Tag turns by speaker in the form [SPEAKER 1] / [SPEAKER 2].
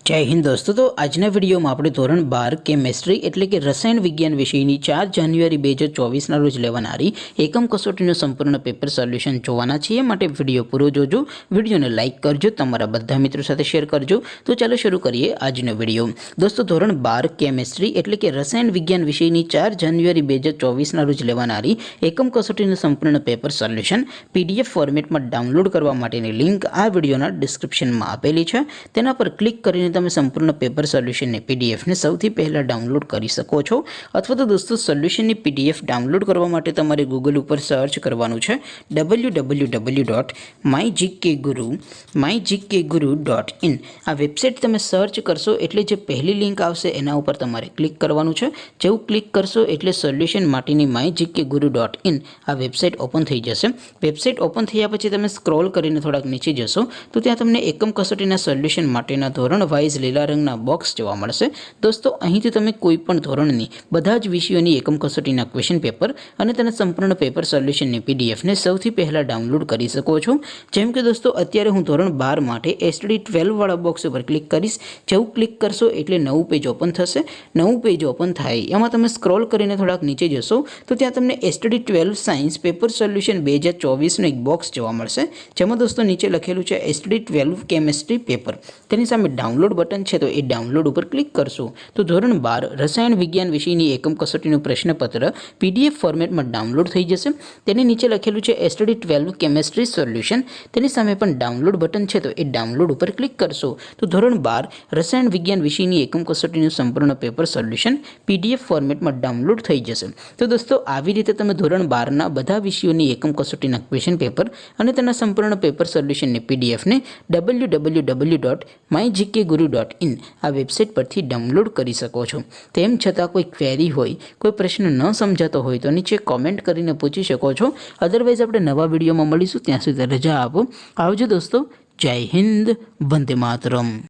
[SPEAKER 1] जय हिंद दोस्तों। तो आजना वीडियो में આપણે ધોરણ 12 કેમેસ્ટ્રી એટલે કે રસાયણ વિજ્ઞાન વિષયની 4 જાન્યુઆરી 2024 ના રોજ લેવાનારી એકમ કસોટીનું સંપૂર્ણ પેપર સોલ્યુશન જોવાના છીએ। માટે વિડિયો પૂરો જોજો, વિડિયોને લાઈક કરજો, તમારા બધા મિત્રો સાથે શેર કરજો। તો ચાલો શરૂ કરીએ આજનો વિડિયો। દોસ્તો ધોરણ 12 કેમેસ્ટ્રી એટલે કે રસાયણ વિજ્ઞાન વિષયની 4 જાન્યુઆરી 2024 ના રોજ લેવાનારી એકમ કસોટીનું સંપૂર્ણ પેપર સોલ્યુશન PDF ફોર્મેટમાં ડાઉનલોડ કરવા માટેની લિંક આ વિડિયોના ડિસ્ક્રિપ્શનમાં આપેલી છે। તેના પર ક્લિક કરીને તમે સંપૂર્ણ પેપર સોલ્યુશનની PDF ને સૌથી પહેલા ડાઉનલોડ કરી શકો છો। અથવા તો દોસ્તો સોલ્યુશનની PDF ડાઉનલોડ કરવા માટે તમારે ગૂગલ ઉપર સર્ચ કરવાનું છે www.mygkguru.in। આ વેબસાઇટ તમે સર્ચ કરશો એટલે જે પહેલી લિંક આવશે એના ઉપર તમારે ક્લિક કરવાનું છે। જેવું ક્લિક કરશો એટલે સોલ્યુશન માટેની mygkguru.in આ વેબસાઇટ ઓપન થઈ જશે। વેબસાઇટ ઓપન થયા પછી તમે સ્ક્રોલ કરીને થોડાક નીચે જશો તો ત્યાં તમને એકમ કસોટીના સોલ્યુશન માટેના ધોરણ વાઇઝ લીલા રંગના બોક્સ જોવા મળશે। દોસ્તો અહીંથી તમે કોઈ પણ ધોરણની બધા જ વિષયોની એકમ કસોટીના ક્વેશ્ચન પેપર અને તેના સંપૂર્ણ પેપર સોલ્યુશનની PDF ને સૌથી પહેલા ડાઉનલોડ કરી શકો છો। જેમ કે દોસ્તો અત્યારે હું ધોરણ 12 માટે STD 12 વાળા બોક્સ ઉપર ક્લિક કરીશ। જેવું ક્લિક કરશો એટલે નવું પેજ ઓપન થશે। નવું પેજ ઓપન થાય એમાં તમે સ્ક્રોલ કરીને થોડાક નીચે જશો તો ત્યાં તમને STD 12 સાયન્સ પેપર સોલ્યુશન 2024નું એક બોક્સ જોવા મળશે। જેમાં દોસ્તો નીચે લખેલું છે STD 12 કેમેસ્ટ્રી પેપર। તેની સામે ડાઉનલોડ બટન છે તો એ ડાઉનલોડ ઉપર ક્લિક કરશો તો ધોરણ 12 રસાયણ વિજ્ઞાન વિષયની એકમ કસોટીનું પ્રશ્નપત્ર PDF ફોર્મેટમાં ડાઉનલોડ થઈ જશે। તેની નીચે લખેલું છે STD 12 કેમેસ્ટ્રી સોલ્યુશન। તેની સામે પણ ડાઉનલોડ બટન છે તો એ ડાઉનલોડ ઉપર ક્લિક કરશો તો ધોરણ 12 રસાયણ વિજ્ઞાન વિષયની એકમ કસોટીનું સંપૂર્ણ પેપર સોલ્યુશન PDF ફોર્મેટમાં ડાઉનલોડ થઈ જશે। તો દોસ્તો આવી રીતે તમે ધોરણ 12ના બધા વિષયોની એકમ કસોટીના ક્વેશ્ચન પેપર અને તેના સંપૂર્ણ પેપર સોલ્યુશનની PDF ને www.mygkguru.in આ વેબસાઇટ પરથી ડાઉનલોડ કરી શકો છો। તેમ છતાં કોઈ ક્વેરી હોય, કોઈ પ્રશ્ન ન સમજાતો હોય તો નીચે કોમેન્ટ કરીને પૂછી શકો છો। અધરવાઇઝ આપણે નવા વિડીયોમાં મળીશું, ત્યાં સુધી રજા આપો। આવજો દોસ્તો। જય હિન્દ, વંદે માતરમ।